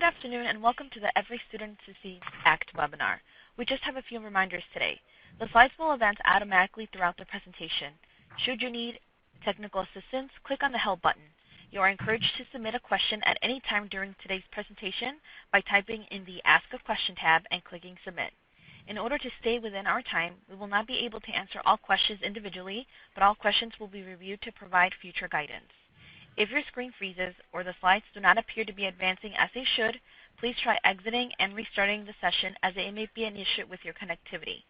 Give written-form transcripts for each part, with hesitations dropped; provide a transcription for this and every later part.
Good afternoon and welcome to the Every Student Succeeds Act webinar. We just have a few reminders today. The slides will advance automatically throughout the presentation. Should you need technical assistance, click on the Help button. You are encouraged to submit a question at any time during today's presentation by typing in the Ask a Question tab and clicking Submit. In order to stay within our time, we will not be able to answer all questions individually, but all questions will be reviewed to provide future guidance. If your screen freezes or the slides do not appear to be advancing as they should, please try exiting and restarting the session as it may be an issue with your connectivity.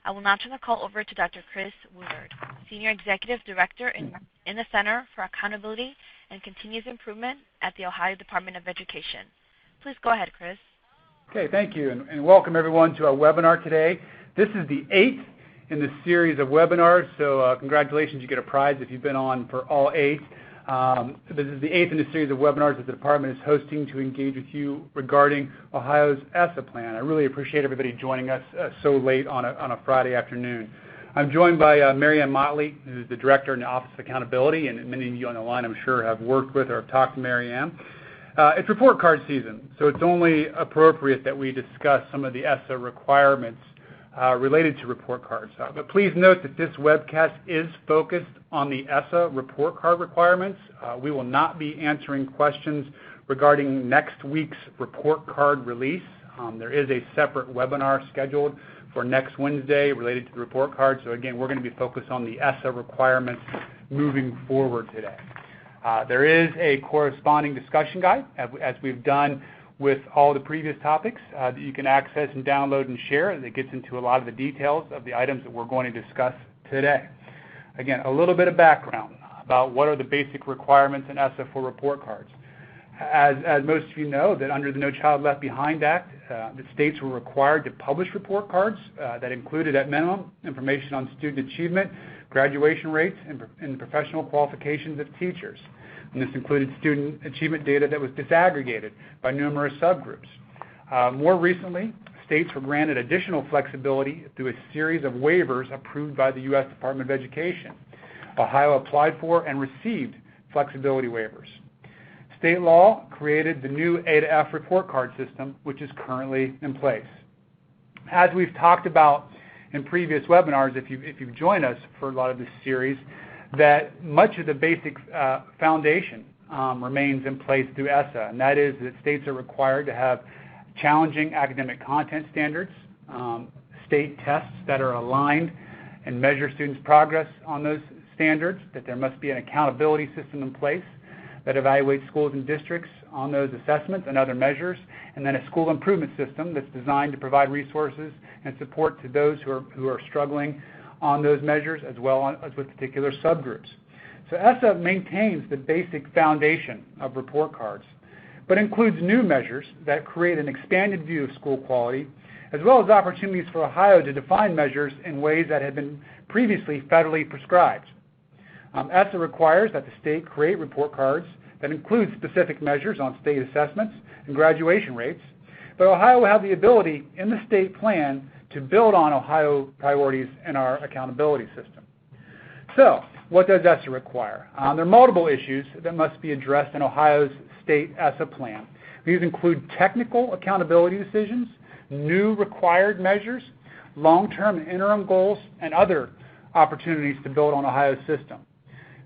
I will now turn the call over to Dr. Chris Woodard, Senior Executive Director in the Center for Accountability and Continuous Improvement at the Ohio Department of Education. Please go ahead, Chris. Okay, thank you, and welcome everyone to our webinar today. This is the 8th in the series of webinars, so congratulations, you get a prize if you've been on for all 8. This is the 8th in the series of webinars that the department is hosting to engage with you regarding Ohio's ESSA plan. I really appreciate everybody joining us so late on a Friday afternoon. I'm joined by Mary Ann Motley, who's the Director in the Office of Accountability, and many of you on the line I'm sure have worked with or have talked to Mary Ann. It's report card season, so it's only appropriate that we discuss some of the ESSA requirements related to report cards. But please note that this webcast is focused on the ESSA report card requirements. We will not be answering questions regarding next week's report card release. There is a separate webinar scheduled for next Wednesday related to the report card. So again, we're going to be focused on the ESSA requirements moving forward today. There is a corresponding discussion guide, as we've done with all the previous topics, that you can access and download and share. That gets into a lot of the details of the items that we're going to discuss today. Again, a little bit of background about what are the basic requirements in ESSA for report cards. As most of you know, that under the No Child Left Behind Act, the states were required to publish report cards that included, at minimum, information on student achievement, graduation rates, and professional qualifications of teachers. And this included student achievement data that was disaggregated by numerous subgroups. More recently, states were granted additional flexibility through a series of waivers approved by the U.S. Department of Education. Ohio applied for and received flexibility waivers. State law created the new A to F report card system, which is currently in place. As we've talked about in previous webinars, if you've joined us for a lot of this series, that much of the basic foundation remains in place through ESSA, and that is that states are required to have challenging academic content standards, state tests that are aligned and measure students' progress on those standards, that there must be an accountability system in place that evaluates schools and districts on those assessments and other measures, and then a school improvement system that's designed to provide resources and support to those who are struggling on those measures, as well as with particular subgroups. So ESSA maintains the basic foundation of report cards, but includes new measures that create an expanded view of school quality, as well as opportunities for Ohio to define measures in ways that had been previously federally prescribed. ESSA requires that the state create report cards that include specific measures on state assessments and graduation rates, but Ohio will have the ability in the state plan to build on Ohio priorities in our accountability system. So, what does ESSA require? There are multiple issues that must be addressed in Ohio's state ESSA plan. These include technical accountability decisions, new required measures, long-term and interim goals, and other opportunities to build on Ohio's system.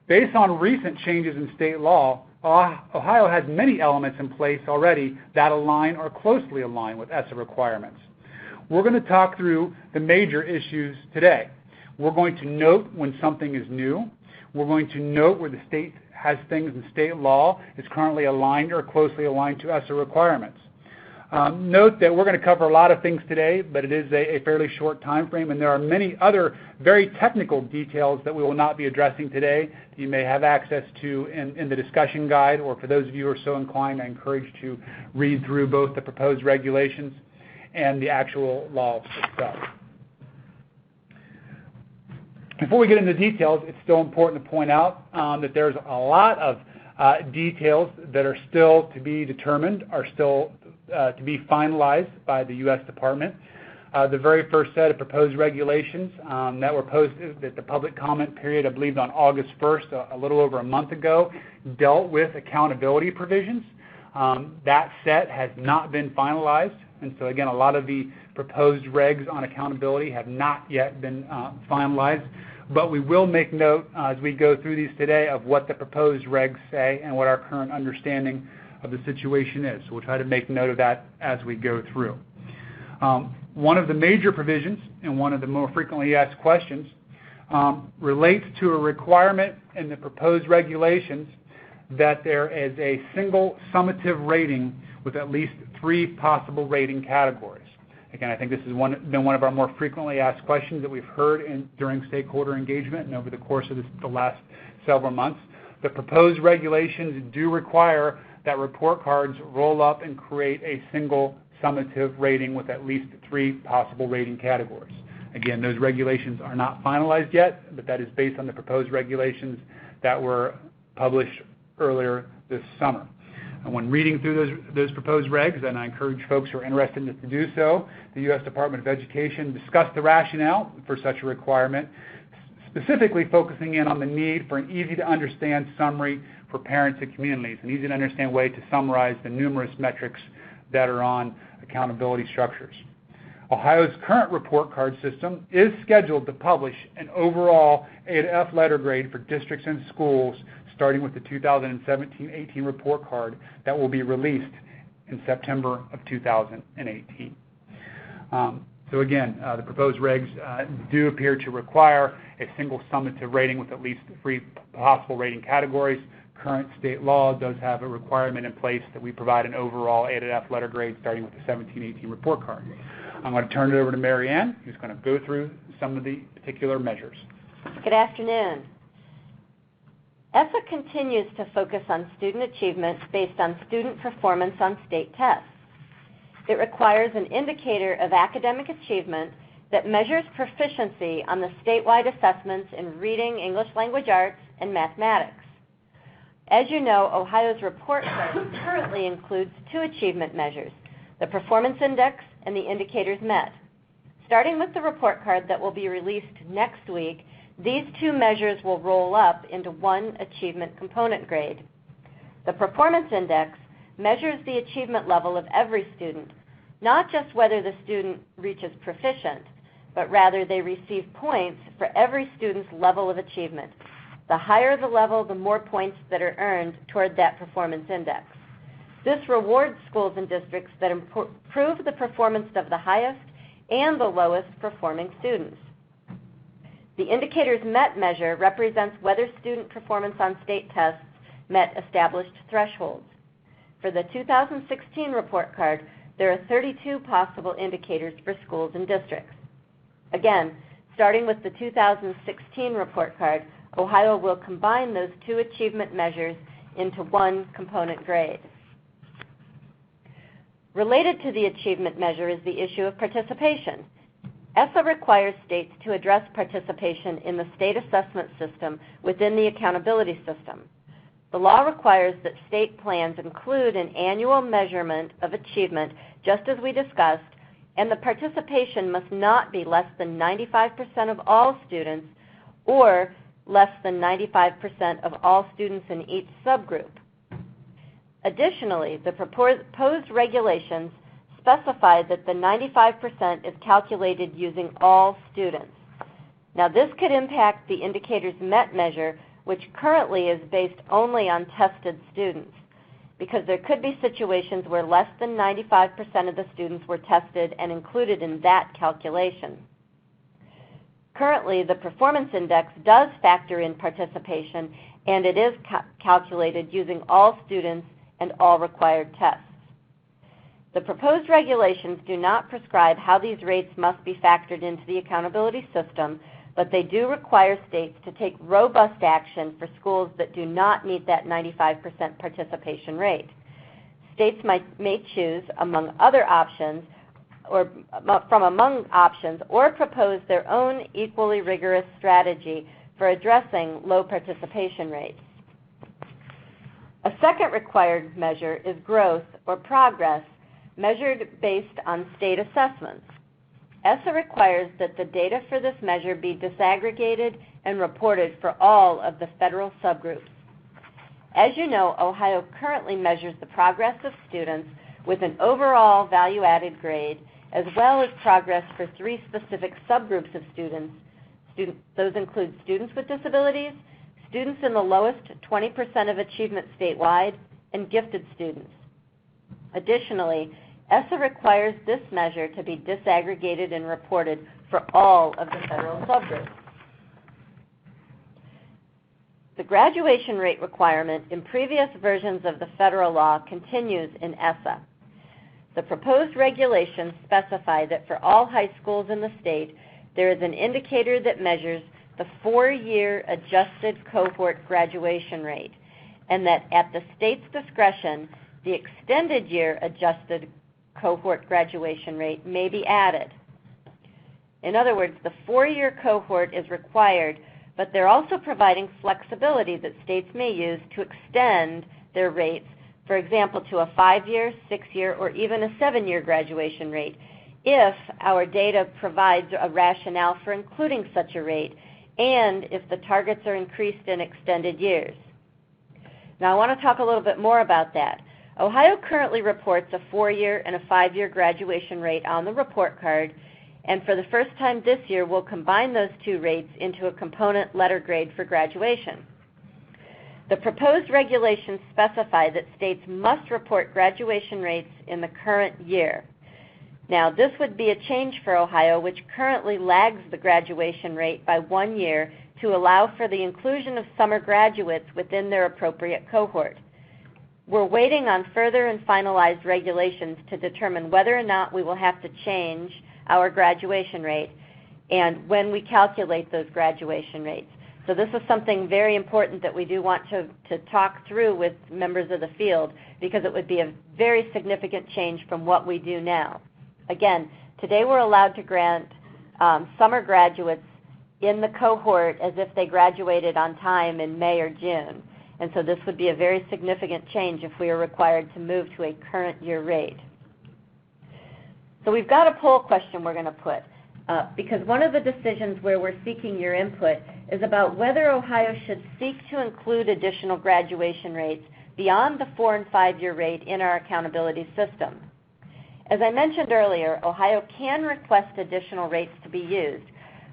Based on recent changes in state law, Ohio has many elements in place already that align or closely align with ESSA requirements. We're going to talk through the major issues today. We're going to note when something is new. We're going to note where the state has things in state law is currently aligned or closely aligned to ESSA requirements. Note that we're going to cover a lot of things today, but it is a fairly short time frame, and there are many other very technical details that we will not be addressing today that you may have access to in the discussion guide, or for those of you who are so inclined, I encourage you to read through both the proposed regulations and the actual law itself. Before we get into details, it's still important to point out that there's a lot of details that are still to be determined, are still to be finalized by the U.S. Department. The very first set of proposed regulations that were posted at the public comment period, I believe on August 1st, a little over a month ago, dealt with accountability provisions. That set has not been finalized, and so again, a lot of the proposed regs on accountability have not yet been finalized, but we will make note as we go through these today of what the proposed regs say and what our current understanding of the situation is. So we'll try to make note of that as we go through. One of the major provisions and one of the more frequently asked questions relates to a requirement in the proposed regulations that there is a single summative rating with at least 3 possible rating categories. Again, I think this has been one of our more frequently asked questions that we've heard during stakeholder engagement and over the course of the last several months. The proposed regulations do require that report cards roll up and create a single summative rating with at least 3 possible rating categories. Again, those regulations are not finalized yet, but that is based on the proposed regulations that were published earlier this summer. And when reading through those proposed regs, and I encourage folks who are interested to do so, the U.S. Department of Education discussed the rationale for such a requirement, specifically focusing in on the need for an easy-to-understand summary for parents and communities, an easy-to-understand way to summarize the numerous metrics that are on accountability structures. Ohio's current report card system is scheduled to publish an overall A to F letter grade for districts and schools starting with the 2017-18 report card that will be released in September of 2018. So again, the proposed regs do appear to require a single summative rating with at least 3 possible rating categories. Current state law does have a requirement in place that we provide an overall A to F letter grade starting with the 17-18 report card. I'm going to turn it over to Mary Ann, who's going to go through some of the particular measures. Good afternoon. ESSA continues to focus on student achievement based on student performance on state tests. It requires an indicator of academic achievement that measures proficiency on the statewide assessments in reading, English language arts, and mathematics. As you know, Ohio's report card currently includes 2 achievement measures, the performance index and the indicators met. Starting with the report card that will be released next week, these 2 measures will roll up into 1 achievement component grade. The performance index measures the achievement level of every student, not just whether the student reaches proficient, but rather they receive points for every student's level of achievement. The higher the level, the more points that are earned toward that performance index. This rewards schools and districts that improve the performance of the highest and the lowest performing students. The indicators met measure represents whether student performance on state tests met established thresholds. For the 2016 report card, there are 32 possible indicators for schools and districts. Again, starting with the 2016 report card, Ohio will combine those 2 achievement measures into 1 component grade. Related to the achievement measure is the issue of participation. ESSA requires states to address participation in the state assessment system within the accountability system. The law requires that state plans include an annual measurement of achievement, just as we discussed, and the participation must not be less than 95% of all students or less than 95% of all students in each subgroup. Additionally, the proposed regulations specify that the 95% is calculated using all students. Now, this could impact the indicators met measure, which currently is based only on tested students, because there could be situations where less than 95% of the students were tested and included in that calculation. Currently, the performance index does factor in participation, and it is calculated using all students and all required tests. The proposed regulations do not prescribe how these rates must be factored into the accountability system, but they do require states to take robust action for schools that do not meet that 95% participation rate. States may choose among other options or among options or propose their own equally rigorous strategy for addressing low participation rates. A second required measure is growth or progress measured based on state assessments. ESSA requires that the data for this measure be disaggregated and reported for all of the federal subgroups. As you know, Ohio currently measures the progress of students with an overall value-added grade, as well as progress for 3 specific subgroups of students. Those include students with disabilities, students in the lowest 20% of achievement statewide, and gifted students. Additionally, ESSA requires this measure to be disaggregated and reported for all of the federal subgroups. The graduation rate requirement in previous versions of the federal law continues in ESSA. The proposed regulations specify that for all high schools in the state, there is an indicator that measures the 4-year adjusted cohort graduation rate, and that at the state's discretion, the extended year adjusted cohort graduation rate may be added. In other words, the 4-year cohort is required, but they're also providing flexibility that states may use to extend their rates, for example, to a 5-year, 6-year, or even a 7-year graduation rate, if our data provides a rationale for including such a rate, and if the targets are increased in extended years. Now, I want to talk a little bit more about that. Ohio currently reports a 4-year and a 5-year graduation rate on the report card, and for the first time this year, we'll combine those 2 rates into a component letter grade for graduation. The proposed regulations specify that states must report graduation rates in the current year. Now, this would be a change for Ohio, which currently lags the graduation rate by 1 year to allow for the inclusion of summer graduates within their appropriate cohort. We're waiting on further and finalized regulations to determine whether or not we will have to change our graduation rate and when we calculate those graduation rates. So this is something very important that we do want to talk through with members of the field, because it would be a very significant change from what we do now. Again, today we're allowed to grant summer graduates in the cohort as if they graduated on time in May or June. And so this would be a very significant change if we are required to move to a current year rate. So we've got a poll question we're going to put, because one of the decisions where we're seeking your input is about whether Ohio should seek to include additional graduation rates beyond the 4- and 5-year rate in our accountability system. As I mentioned earlier, Ohio can request additional rates to be used,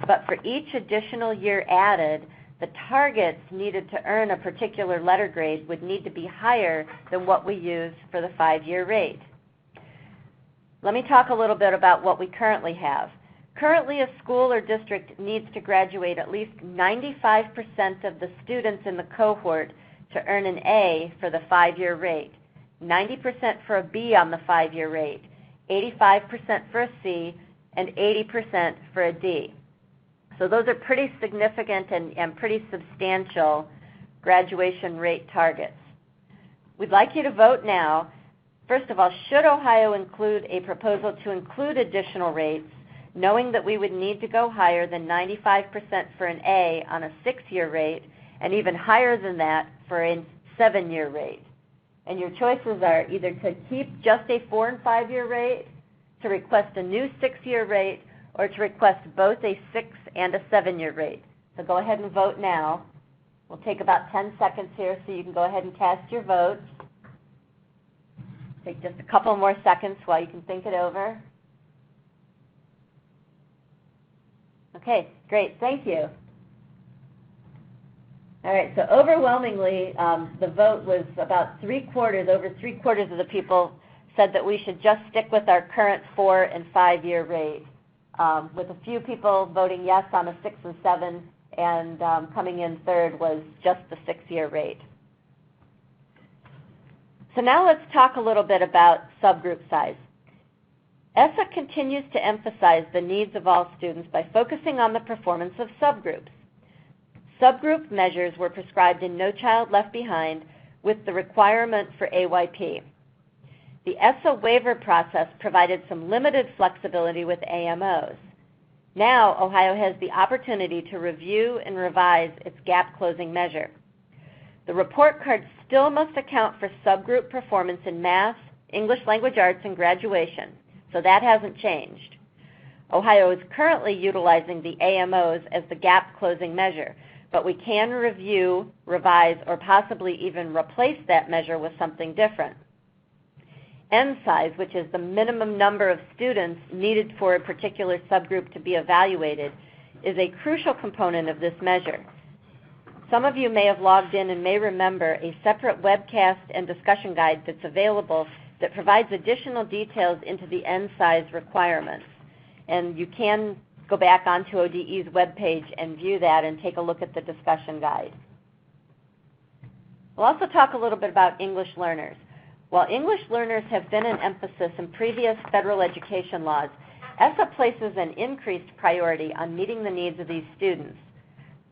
but for each additional year added, the targets needed to earn a particular letter grade would need to be higher than what we use for the 5-year rate. Let me talk a little bit about what we currently have. Currently, a school or district needs to graduate at least 95% of the students in the cohort to earn an A for the 5-year rate, 90% for a B on the 5-year rate, 85% for a C, and 80% for a D. So those are pretty significant and pretty substantial graduation rate targets. We'd like you to vote now. First of all, should Ohio include a proposal to include additional rates, knowing that we would need to go higher than 95% for an A on a 6-year rate, and even higher than that for a 7-year rate? And your choices are either to keep just a 4- and 5-year rate, to request a new 6-year rate, or to request both a 6- and a 7-year rate. So go ahead and vote now. We'll take about 10 seconds here so you can go ahead and cast your votes. Take just a couple more seconds while you can think it over. Okay, great, thank you. All right, so overwhelmingly, the vote was about over three-quarters of the people said that we should just stick with our current 4- and 5-year rate, with a few people voting yes on a 6 and 7, and coming in third was just the 6-year rate. So now let's talk a little bit about subgroup size. ESSA continues to emphasize the needs of all students by focusing on the performance of subgroups. Subgroup measures were prescribed in No Child Left Behind with the requirement for AYP. The ESSA waiver process provided some limited flexibility with AMOs. Now, Ohio has the opportunity to review and revise its gap closing measure. The report card still must account for subgroup performance in math, English language arts, and graduation, so that hasn't changed. Ohio is currently utilizing the AMOs as the gap closing measure, but we can review, revise, or possibly even replace that measure with something different. N size, which is the minimum number of students needed for a particular subgroup to be evaluated, is a crucial component of this measure. Some of you may have logged in and may remember a separate webcast and discussion guide that's available that provides additional details into the N size requirements. And you can go back onto ODE's webpage and view that and take a look at the discussion guide. We'll also talk a little bit about English learners. While English learners have been an emphasis in previous federal education laws, ESSA places an increased priority on meeting the needs of these students.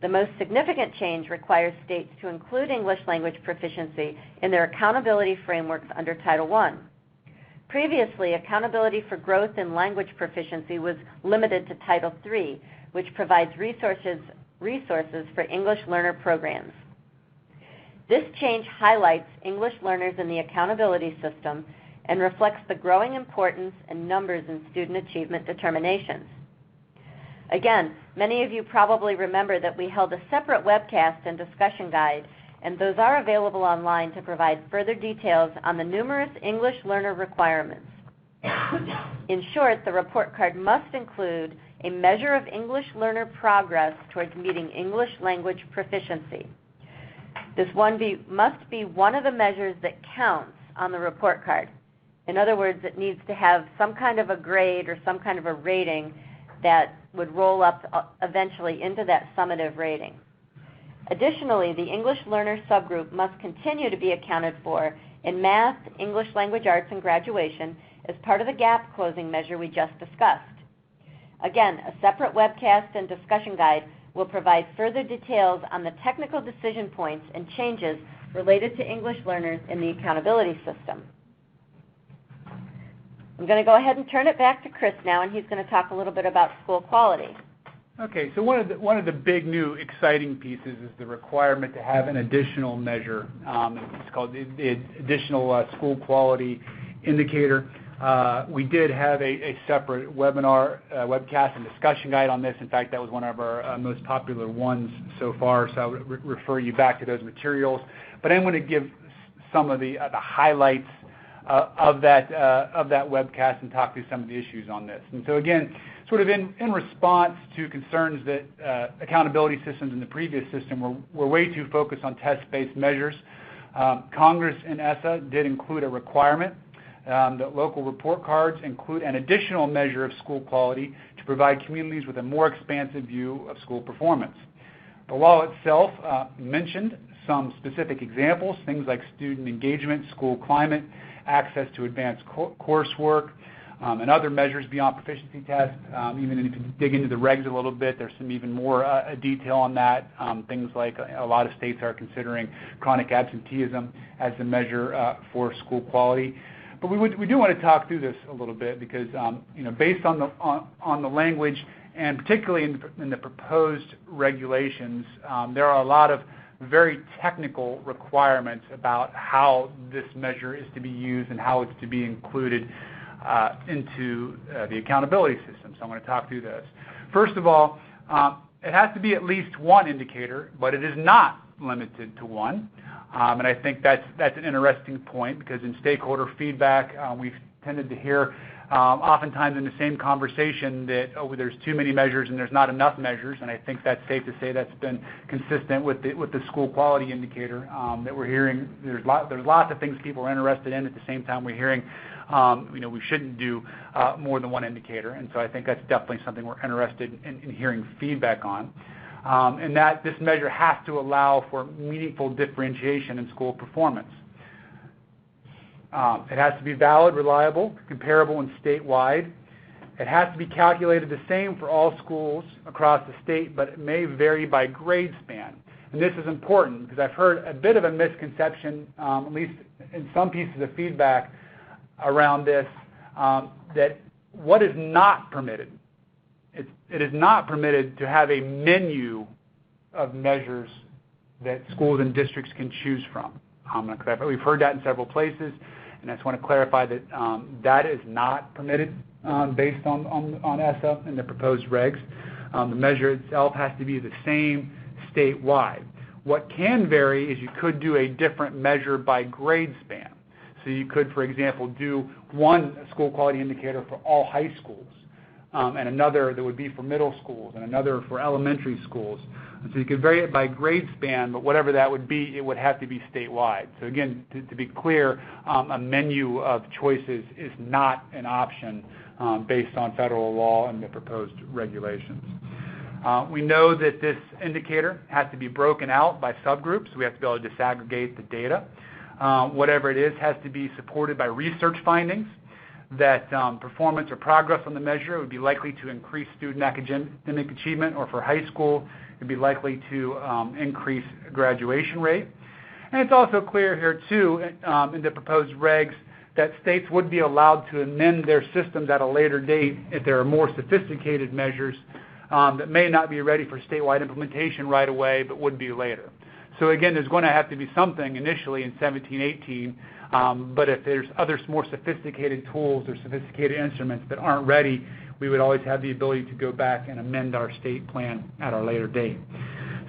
The most significant change requires states to include English language proficiency in their accountability frameworks under Title I. Previously, accountability for growth in language proficiency was limited to Title III, which provides resources for English learner programs. This change highlights English learners in the accountability system and reflects the growing importance and numbers in student achievement determinations. Again, many of you probably remember that we held a separate webcast and discussion guide, and those are available online to provide further details on the numerous English learner requirements. In short, the report card must include a measure of English learner progress towards meeting English language proficiency. This must be one of the measures that counts on the report card. In other words, it needs to have some kind of a grade or some kind of a rating that would roll up eventually into that summative rating. Additionally, the English learner subgroup must continue to be accounted for in math, English language arts, and graduation as part of the gap closing measure we just discussed. Again, a separate webcast and discussion guide will provide further details on the technical decision points and changes related to English learners in the accountability system. I'm going to go ahead and turn it back to Chris now, and he's going to talk a little bit about school quality. Okay, so one of the big new exciting pieces is the requirement to have an additional measure. It's called the additional school quality indicator. We did have a separate webinar, webcast, and discussion guide on this. In fact, that was one of our most popular ones so far, so I would refer you back to those materials. But I'm going to give some of the highlights of that webcast and talk through some of the issues on this. And so again, sort of in response to concerns that accountability systems in the previous system were way too focused on test-based measures, Congress and ESSA did include a requirement that local report cards include an additional measure of school quality to provide communities with a more expansive view of school performance. The law itself mentioned some specific examples, things like student engagement, school climate, access to advanced coursework, and other measures beyond proficiency tests. Even if you dig into the regs a little bit, there's some even more detail on that. Things like a lot of states are considering chronic absenteeism as the measure for school quality. But we do want to talk through this a little bit because based on the language and particularly in the proposed regulations, there are a lot of very technical requirements about how this measure is to be used and how it's to be included into the accountability system. So I'm going to talk through this. First of all, it has to be at least one indicator, but it is not limited to one. And I think that's an interesting point because in stakeholder feedback, we've tended to hear oftentimes in the same conversation that, there's too many measures and there's not enough measures, and I think that's safe to say that's been consistent with the school quality indicator that we're hearing. There's lots of things people are interested in. At the same time, we're hearing we shouldn't do more than one indicator, and so I think that's definitely something we're interested in hearing feedback on. And that this measure has to allow for meaningful differentiation in school performance. It has to be valid, reliable, comparable, and statewide. It has to be calculated the same for all schools across the state, but it may vary by grade span. And this is important because I've heard a bit of a misconception, at least in some pieces of feedback around this, that what is not permitted. It is not permitted to have a menu of measures that schools and districts can choose from. We've heard that in several places, and I just want to clarify that that is not permitted based on ESSA and the proposed regs. The measure itself has to be the same statewide. What can vary is you could do a different measure by grade span. So you could, for example, do one school quality indicator for all high schools, and another that would be for middle schools, and another for elementary schools. And so you could vary it by grade span, but whatever that would be, it would have to be statewide. So again, to be clear, a menu of choices is not an option based on federal law and the proposed regulations. We know that this indicator has to be broken out by subgroups. We have to be able to disaggregate the data. Whatever it is has to be supported by research findings that performance or progress on the measure would be likely to increase student academic achievement, or for high school, it would be likely to increase graduation rate. And it's also clear here, too, in the proposed regs, that states would be allowed to amend their systems at a later date if there are more sophisticated measures that may not be ready for statewide implementation right away, but would be later. So again, there's going to have to be something initially in 17-18, but if there's other more sophisticated tools or sophisticated instruments that aren't ready, we would always have the ability to go back and amend our state plan at a later date.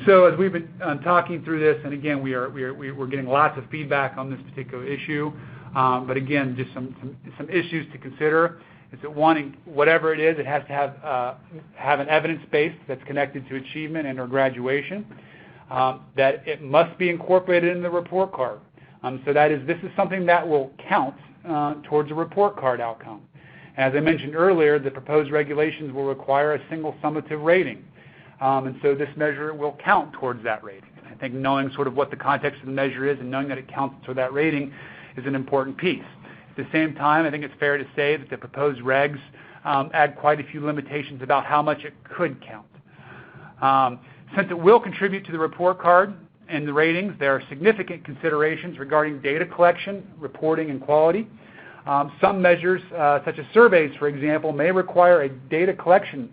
So as we've been talking through this, and again, we're getting lots of feedback on this particular issue, but again, just some issues to consider. Is that one, whatever it is, it has to have an evidence base that's connected to achievement and or graduation. That it must be incorporated in the report card. So this is something that will count towards a report card outcome. As I mentioned earlier, the proposed regulations will require a single summative rating. And so this measure will count towards that rating. I think knowing sort of what the context of the measure is and knowing that it counts toward that rating is an important piece. At the same time, I think it's fair to say that the proposed regs add quite a few limitations about how much it could count. Since it will contribute to the report card and the ratings, there are significant considerations regarding data collection, reporting, and quality. Some measures, such as surveys, for example, may require a data collection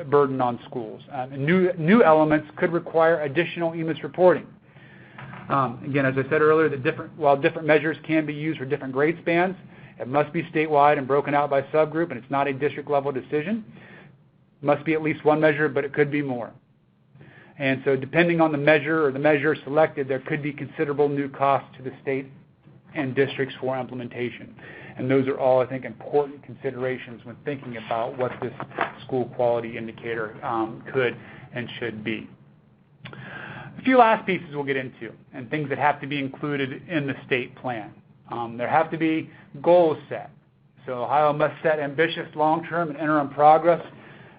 burden on schools. New elements could require additional EMIS reporting. Again, as I said earlier, while different measures can be used for different grade spans, it must be statewide and broken out by subgroup, and it's not a district-level decision. It must be at least one measure, but it could be more. And so depending on the measure or the measure selected, there could be considerable new costs to the state and districts for implementation. And those are all, I think, important considerations when thinking about what this school quality indicator could and should be. A few last pieces we'll get into, and things that have to be included in the state plan. There have to be goals set. So Ohio must set ambitious long-term and interim progress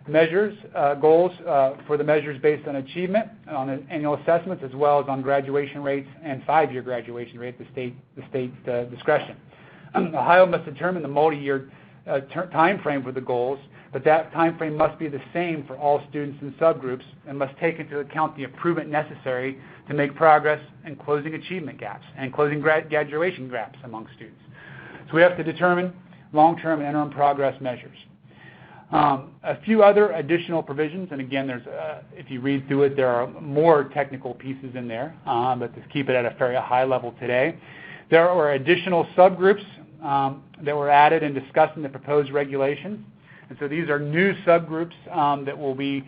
measures, goals for the measures based on achievement, on annual assessments, as well as on graduation rates and 5-year graduation rate at the state discretion. Ohio must determine the multi-year time frame for the goals, but that time frame must be the same for all students and subgroups and must take into account the improvement necessary to make progress in closing achievement gaps and closing graduation gaps among students. So we have to determine long-term and interim progress measures. A few other additional provisions, and again, if you read through it, there are more technical pieces in there, but to keep it at a very high level today. There are additional subgroups that were added and discussed in the proposed regulations. And so these are new subgroups that will be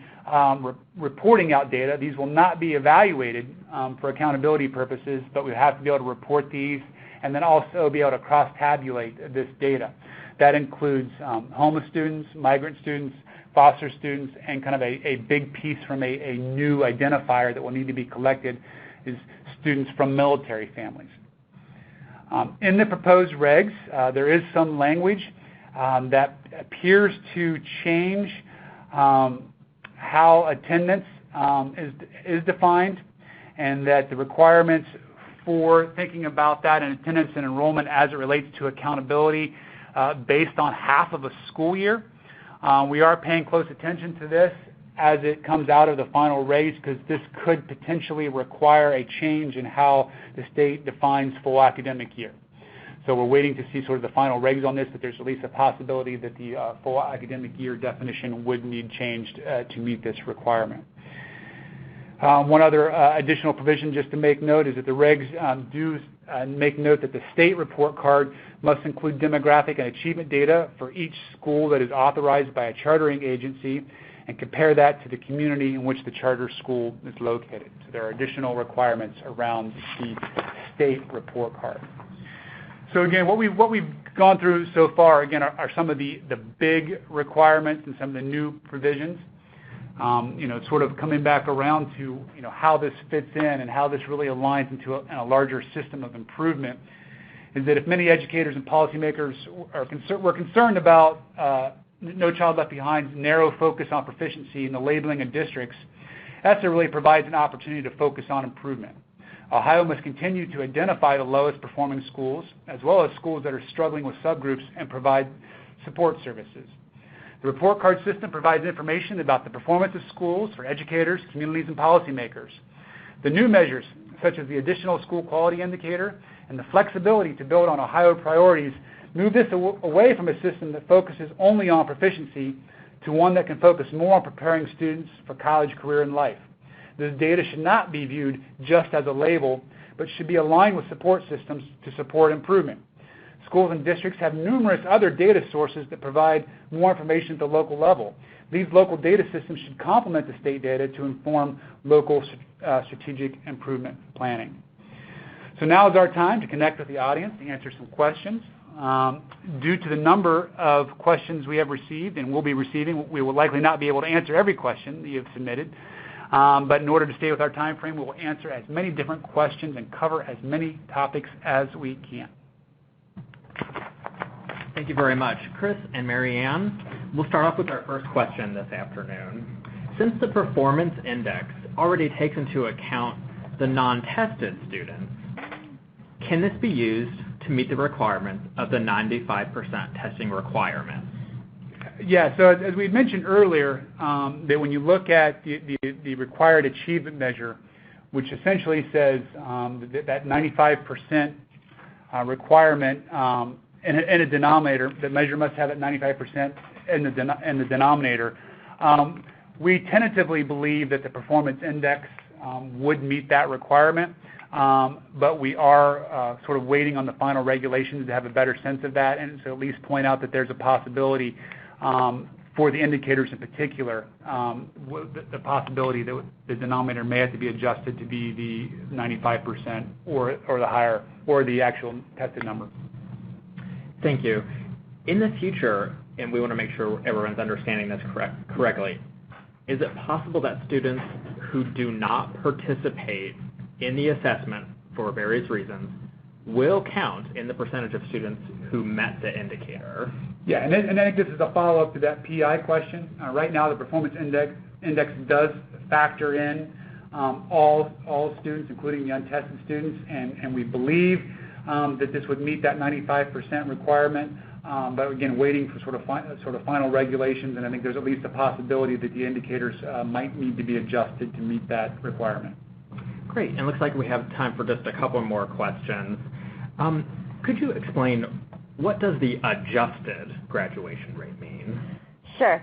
reporting out data. These will not be evaluated for accountability purposes, but we have to be able to report these and then also be able to cross-tabulate this data. That includes homeless students, migrant students, foster students, and kind of a big piece from a new identifier that will need to be collected is students from military families. In the proposed regs, there is some language that appears to change how attendance is defined, and that the requirements for thinking about that in attendance and enrollment as it relates to accountability based on half of a school year. We are paying close attention to this as it comes out of the final regs, because this could potentially require a change in how the state defines full academic year. So we're waiting to see sort of the final regs on this, but there's at least a possibility that the full academic year definition would need changed to meet this requirement. One other additional provision just to make note is that the regs do make note that the state report card must include demographic and achievement data for each school that is authorized by a chartering agency, and compare that to the community in which the charter school is located. So there are additional requirements around the state report card. So again, what we've gone through so far, again, are some of the big requirements and some of the new provisions. Sort of coming back around to how this fits in and how this really aligns into a larger system of improvement is that if many educators and policymakers were concerned about No Child Left Behind's narrow focus on proficiency in the labeling of districts, ESSA really provides an opportunity to focus on improvement. Ohio must continue to identify the lowest performing schools, as well as schools that are struggling with subgroups, and provide support services. The report card system provides information about the performance of schools for educators, communities, and policymakers. The new measures, such as the additional school quality indicator and the flexibility to build on Ohio priorities, move this away from a system that focuses only on proficiency to one that can focus more on preparing students for college, career, and life. This data should not be viewed just as a label, but should be aligned with support systems to support improvement. Schools and districts have numerous other data sources that provide more information at the local level. These local data systems should complement the state data to inform local strategic improvement planning. So now is our time to connect with the audience to answer some questions. Due to the number of questions we have received and will be receiving, we will likely not be able to answer every question that you have submitted. But in order to stay with our time frame, we will answer as many different questions and cover as many topics as we can. Thank you very much, Chris and Mary Ann. We'll start off with our first question this afternoon. Since the performance index already takes into account the non-tested students, can this be used to meet the requirements of the 95% testing requirement? Yeah, so as we mentioned earlier, that when you look at the required achievement measure, which essentially says that 95% requirement in a denominator, the measure must have that 95% in the denominator, we tentatively believe that the performance index would meet that requirement, but we are sort of waiting on the final regulations to have a better sense of that, and so at least point out that there's a possibility for the indicators in particular, the possibility that the denominator may have to be adjusted to be the 95% or the higher, or the actual tested number. Thank you. In the future, and we want to make sure everyone's understanding this correctly, is it possible that students who do not participate in the assessment for various reasons will count in the percentage of students who met the indicator? Yeah, and I think this is a follow-up to that PI question. Right now, the performance index does factor in all students, including the untested students, and we believe that this would meet that 95% requirement. But again, waiting for sort of final regulations, and I think there's at least a possibility that the indicators might need to be adjusted to meet that requirement. Great, and it looks like we have time for just a couple more questions. Could you explain, what does the adjusted graduation rate mean? Sure.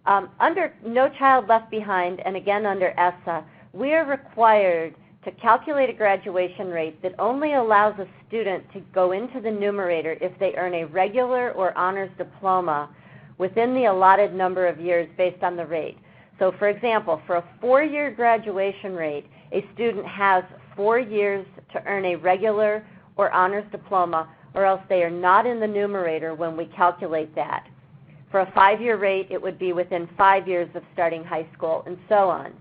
Under No Child Left Behind, and again under ESSA, we are required to calculate a graduation rate that only allows a student to go into the numerator if they earn a regular or honors diploma within the allotted number of years based on the rate. So for example, for a 4-year graduation rate, a student has 4 years to earn a regular or honors diploma, or else they are not in the numerator when we calculate that. For a 5-year rate, it would be within 5 years of starting high school, and so on.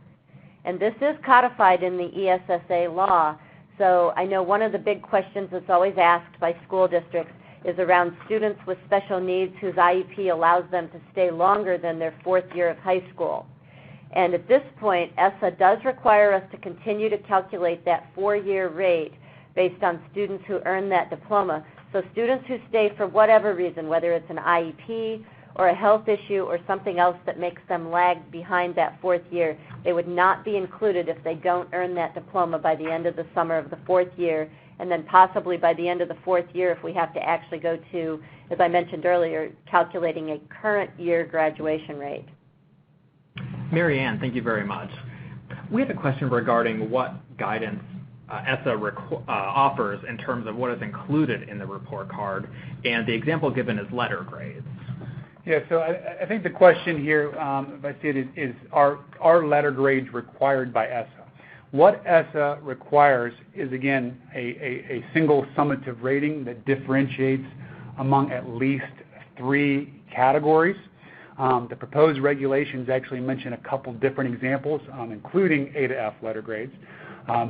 And this is codified in the ESSA law, so I know one of the big questions that's always asked by school districts is around students with special needs whose IEP allows them to stay longer than their 4th year of high school. And at this point, ESSA does require us to continue to calculate that 4-year rate based on students who earn that diploma. So students who stay for whatever reason, whether it's an IEP or a health issue or something else that makes them lag behind that 4th year, they would not be included if they don't earn that diploma by the end of the summer of the 4th year, and then possibly by the end of the 4th year if we have to actually go to, as I mentioned earlier, calculating a current year graduation rate. Mary Ann, thank you very much. We have a question regarding what guidance ESSA offers in terms of what is included in the report card, and the example given is letter grades. Yeah, so I think the question here, if I see it, is are letter grades required by ESSA? What ESSA requires is, again, a single summative rating that differentiates among at least 3 categories. The proposed regulations actually mention a couple different examples, including A to F letter grades.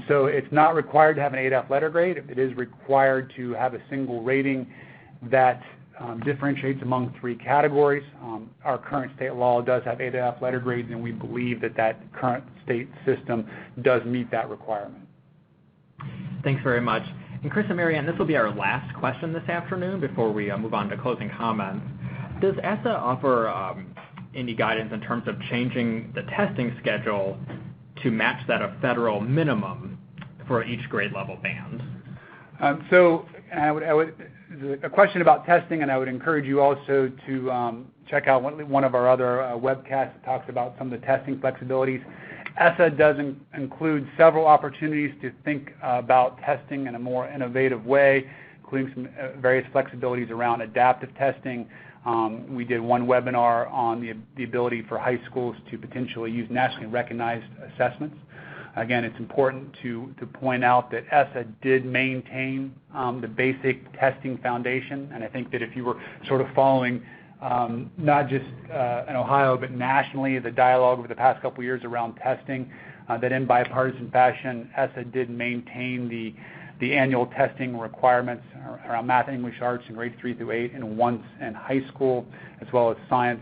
So it's not required to have an A to F letter grade. It is required to have a single rating that differentiates among 3 categories. Our current state law does have A to F letter grades, and we believe that current state system does meet that requirement. Thanks very much. And Chris and Marianne, this will be our last question this afternoon before we move on to closing comments. Does ESSA offer any guidance in terms of changing the testing schedule to match that of federal minimum for each grade level band? A question about testing, and I would encourage you also to check out one of our other webcasts that talks about some of the testing flexibilities. ESSA does include several opportunities to think about testing in a more innovative way, including some various flexibilities around adaptive testing. We did one webinar on the ability for high schools to potentially use nationally recognized assessments. Again, it's important to point out that ESSA did maintain the basic testing foundation, and I think that if you were sort of following not just in Ohio but nationally the dialogue over the past couple years around testing, that in bipartisan fashion ESSA did maintain the annual testing requirements around math, English, arts in grades 3 through 8 and once in high school, as well as science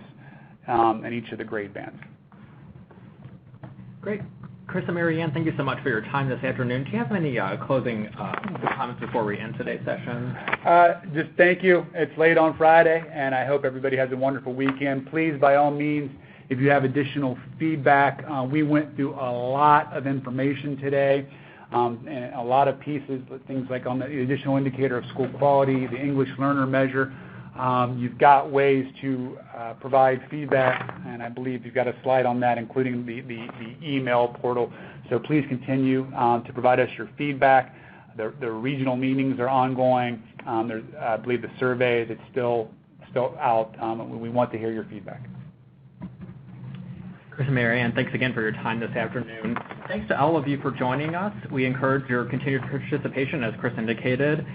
in each of the grade bands. Great. Chris and Marianne, thank you so much for your time this afternoon. Do you have any closing comments before we end today's session? Just thank you. It's late on Friday, and I hope everybody has a wonderful weekend. Please, by all means, if you have additional feedback, we went through a lot of information today, and a lot of pieces, things like on the additional indicator of school quality, the English learner measure. You've got ways to provide feedback, and I believe you've got a slide on that, including the email portal. So please continue to provide us your feedback. The regional meetings are ongoing. I believe the survey is still out. We want to hear your feedback. Chris and Marianne, thanks again for your time this afternoon. Thanks to all of you for joining us. We encourage your continued participation, as Chris indicated,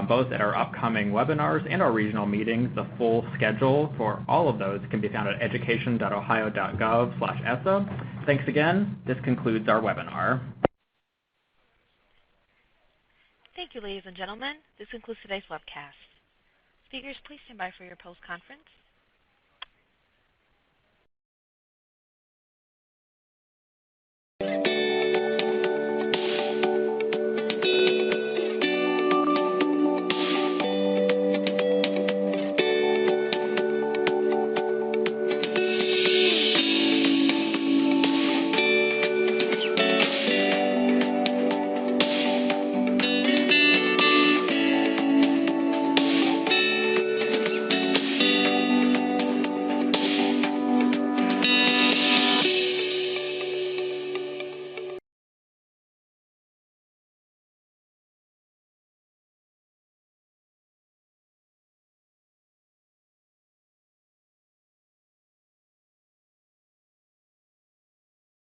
both at our upcoming webinars and our regional meetings. The full schedule for all of those can be found at education.ohio.gov/ESSA. Thanks again. This concludes our webinar. Thank you, ladies and gentlemen. This concludes today's webcast. Speakers, please stand by for your post-conference.